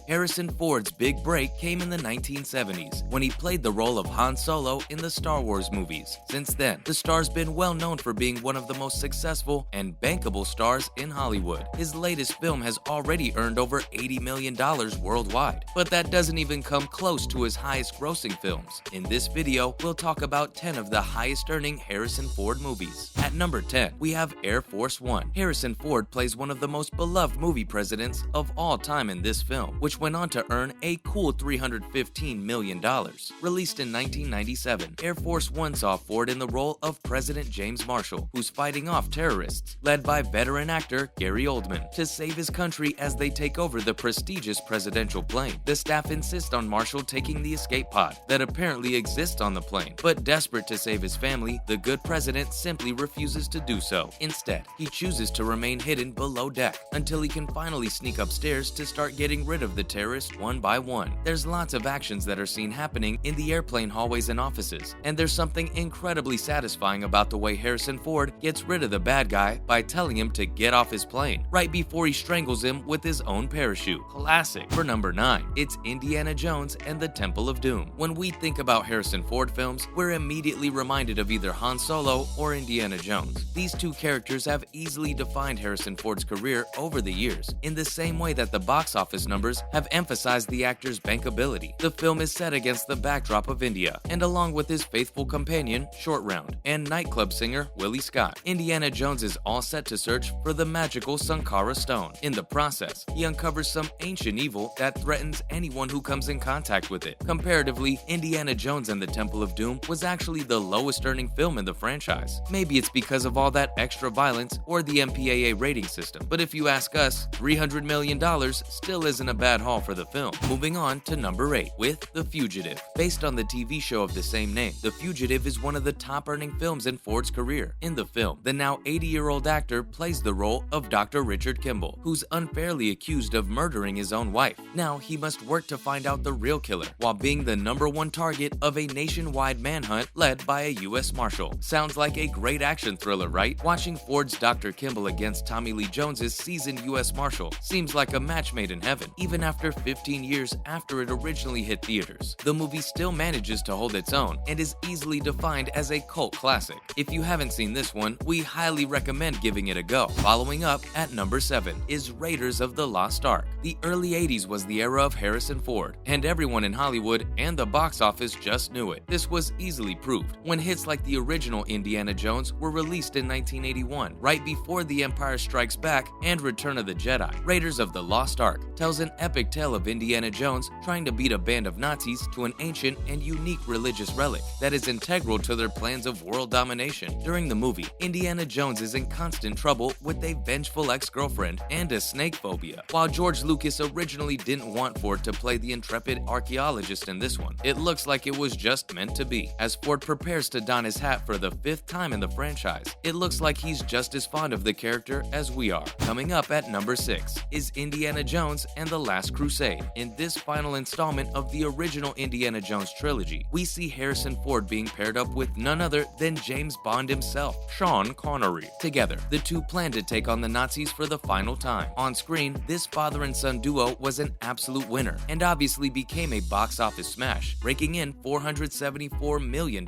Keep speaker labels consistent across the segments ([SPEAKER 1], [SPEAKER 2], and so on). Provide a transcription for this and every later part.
[SPEAKER 1] Harrison Ford's big break came in the 1970s when he played the role of Han Solo in the Star Wars movies. Since then, the star's been well known for being one of the most successful and bankable stars in Hollywood. His latest film has already earned over $80 million worldwide, but that doesn't even come close to his highest grossing films. In this video, we'll talk about 10 of the highest earning Harrison Ford movies. At number 10, we have Air Force One. Harrison Ford plays one of the most beloved movie presidents of all time in this film, which went on to earn a cool $315 million. Released in 1997, Air Force One saw Ford in the role of President James Marshall, who's fighting off terrorists, led by veteran actor Gary Oldman, to save his country as they take over the prestigious presidential plane. The staff insist on Marshall taking the escape pod that apparently exists on the plane, but desperate to save his family, the good president simply refuses to do so. Instead, he chooses to remain hidden below deck until he can finally sneak upstairs to start getting rid of the terrorists one by one. There's lots of actions that are seen happening in the airplane hallways and offices, and there's something incredibly satisfying about the way Harrison Ford gets rid of the bad guy by telling him to get off his plane, right before he strangles him with his own parachute. Classic. For number 9, it's Indiana Jones and the Temple of Doom. When we think about Harrison Ford films, we're immediately reminded of either Han Solo or Indiana Jones. These two characters have easily defined Harrison Ford's career over the years, in the same way that the box office numbers have emphasized the actor's bankability. The film is set against the backdrop of India, and along with his faithful companion, Short Round, and nightclub singer Willie Scott, Indiana Jones is all set to search for the magical Sankara Stone. In the process, he uncovers some ancient evil that threatens anyone who comes in contact with it. Comparatively, Indiana Jones and the Temple of Doom was actually the lowest earning film in the franchise. Maybe it's because of all that extra violence or the MPAA rating system, but if you ask us, $300 million still isn't a bad haul for the film. Moving on to number 8 with The Fugitive. Based on the TV show of the same name, The Fugitive is one of the top earning films in Ford's career. In the film, the now 80-year-old actor plays the role of Dr. Richard Kimball, who's unfairly accused of murdering his own wife. Now he must work to find out the real killer, while being the #1 target of a nationwide manhunt led by a U.S. Marshal. Sounds like a great action thriller, right? Watching Ford's Dr. Kimball against Tommy Lee Jones's seasoned U.S. Marshal seems like a match made in heaven. Even after 15 years after it originally hit theaters, the movie still manages to hold its own and is easily defined as a cult classic. If you haven't seen this one, we highly recommend giving it a go. Following up at number 7 is Raiders of the Lost Ark. The early 80s was the era of Harrison Ford, and everyone in Hollywood and the box office just knew it. This was easily proved when hits like the original Indiana Jones were released in 1981, right before The Empire Strikes Back and Return of the Jedi. Raiders of the Lost Ark tells an epic tale of Indiana Jones trying to beat a band of Nazis to an ancient and unique religious relic that is integral to their plans of world domination. During the movie, Indiana Jones is in constant trouble with a vengeful ex-girlfriend and a snake phobia. While George Lucas originally didn't want Ford to play the intrepid archaeologist in this one, it looks like it was just meant to be. As Ford prepares to don his hat for the 5th time in the franchise, it looks like he's just as fond of the character as we are. Coming up at number 6 is Indiana Jones and the Last Crusade. In this final installment of the original Indiana Jones trilogy, we see Harrison Ford being paired up with none other than James Bond himself, Sean Connery. Together, the two plan to take on the Nazis for the final time. On screen, this father and son duo was an absolute winner and obviously became a box office smash, raking in $474 million.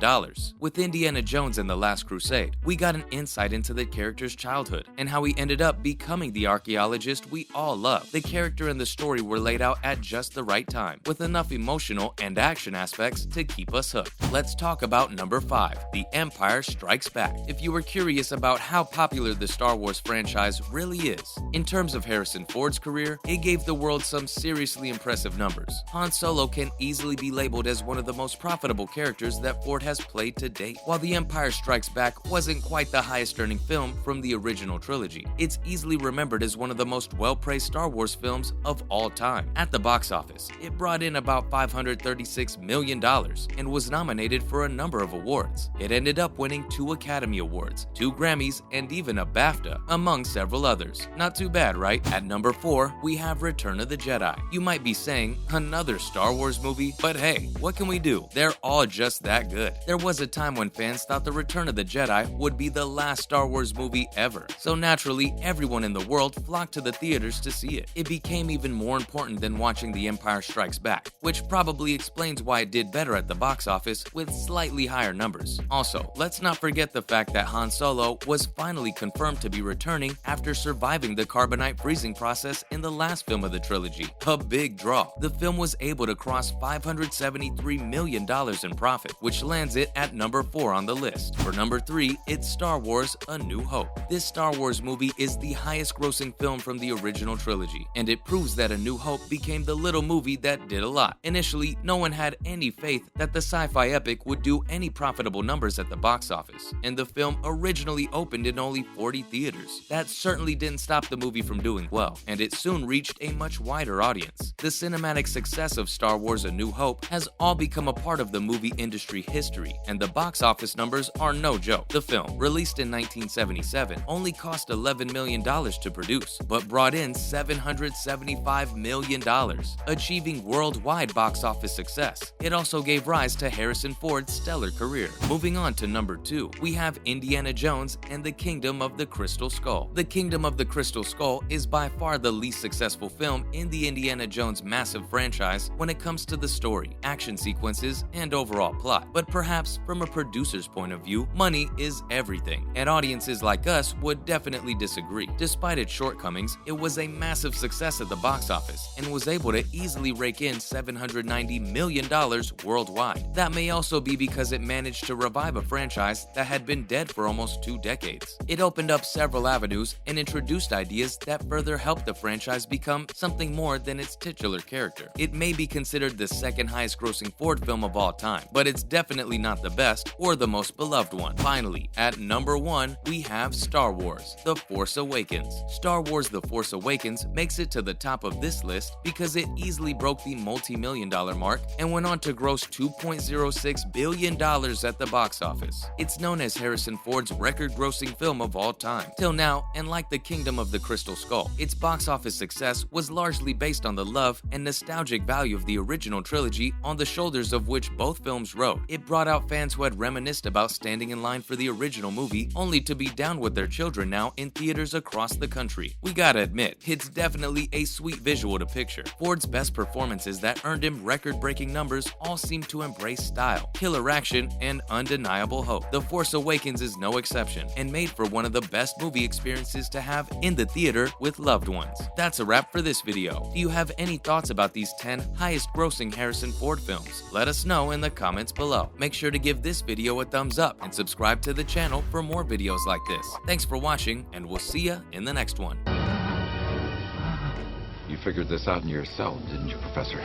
[SPEAKER 1] With Indiana Jones and the Last Crusade, we got an insight into the character's childhood and how he ended up becoming the archaeologist we all love. The character and the story were laid out at just the right time, with enough emotional and action aspects to keep us hooked. Let's talk about number 5, The Empire Strikes Back. If you were curious about how popular the Star Wars franchise really is, in terms of Harrison Ford's career, it gave the world some seriously impressive numbers. Han Solo can easily be labeled as one of the most profitable characters that Ford has played to date. While The Empire Strikes Back wasn't quite the highest earning film from the original trilogy, it's easily remembered as one of the most well-praised Star Wars films of all time. At the box office, it brought in about $536 million and was nominated for a number of awards. It ended up winning 2 Academy Awards, 2 Grammys, and even a BAFTA, among several others. Not too bad, right? At number 4, we have Return of the Jedi. You might be saying, another Star Wars movie? But hey, what can we do? They're all just that good. There was a time when fans thought The Return of the Jedi would be the last Star Wars movie ever, so naturally everyone in the world flocked to the theaters to see it. It became even more important than watching The Empire Strikes Back, which probably explains why it did better at the box office with slightly higher numbers. Also, let's not forget the fact that Han Solo was finally confirmed to be returning after surviving the carbonite freezing process in the last film of the trilogy. A big draw. The film was able to cross $573 million in profit, which lands it at number 4 on the list. For number 3, it's Star Wars: A New Hope. This Star Wars movie is the highest-grossing film from the original trilogy, and it proves that A New Hope became the little movie that did a lot. Initially, no one had any faith that the sci-fi epic would do any profitable numbers at the box office, and the film originally opened in only 40 theaters. That certainly didn't stop the movie from doing well, and it soon reached a much wider audience. The cinematic success of Star Wars: A New Hope has all become a part of the movie industry history, and the box office numbers are no joke. The film, released in 1977, only cost $11 million to produce, but brought in $775 million, achieving worldwide box office success. It also gave rise to Harrison Ford's stellar career. Moving on to number 2, we have Indiana Jones and the Kingdom of the Crystal Skull. The Kingdom of the Crystal Skull is by far the least successful film in the Indiana Jones massive franchise when it comes to the story, action sequences, and overall plot. But perhaps from a producer's point of view, money is everything, and audiences like us would definitely disagree. Despite its shortcomings, it was a massive success at the box office and was able to easily rake in $790 million worldwide. That may also be because it managed to revive a franchise that had been dead for almost 2 decades. It opened up several avenues and introduced ideas that further helped the franchise become something more than its titular character. It may be considered the second highest grossing Ford film of all time, but it's definitely not the best or the most beloved one. Finally, at number 1, we have Star Wars: The Force Awakens. Star Wars: The Force Awakens makes it to the top of this list because it easily broke the multi-million-dollar mark and went on to gross $2.06 billion at the box office. It's known as Harrison Ford's record-grossing film of all time. Till now, and like The Kingdom of the Crystal Skull, its box office success was largely based on the love and nostalgic value of the original trilogy, on the shoulders of which both films rode. It brought out fans who had reminisced about standing in line for the original movie, only to be down with their children now in theaters across the country. We gotta admit, it's definitely a sweet visual to picture. Ford's best performances that earned him record-breaking numbers all seem to embrace style, killer action, and undeniable hope. The Force Awakens is no exception, and made for one of the best movie experiences to have in the theater with loved ones. That's a wrap for this video. Do you have any thoughts about these 10 highest-grossing Harrison Ford films? Let us know in the comments below. Make sure to give this video a thumbs up and subscribe to the channel for more videos like this. Thanks for watching, and we'll see ya in the next one.
[SPEAKER 2] You figured this out in your cell, didn't you, Professor?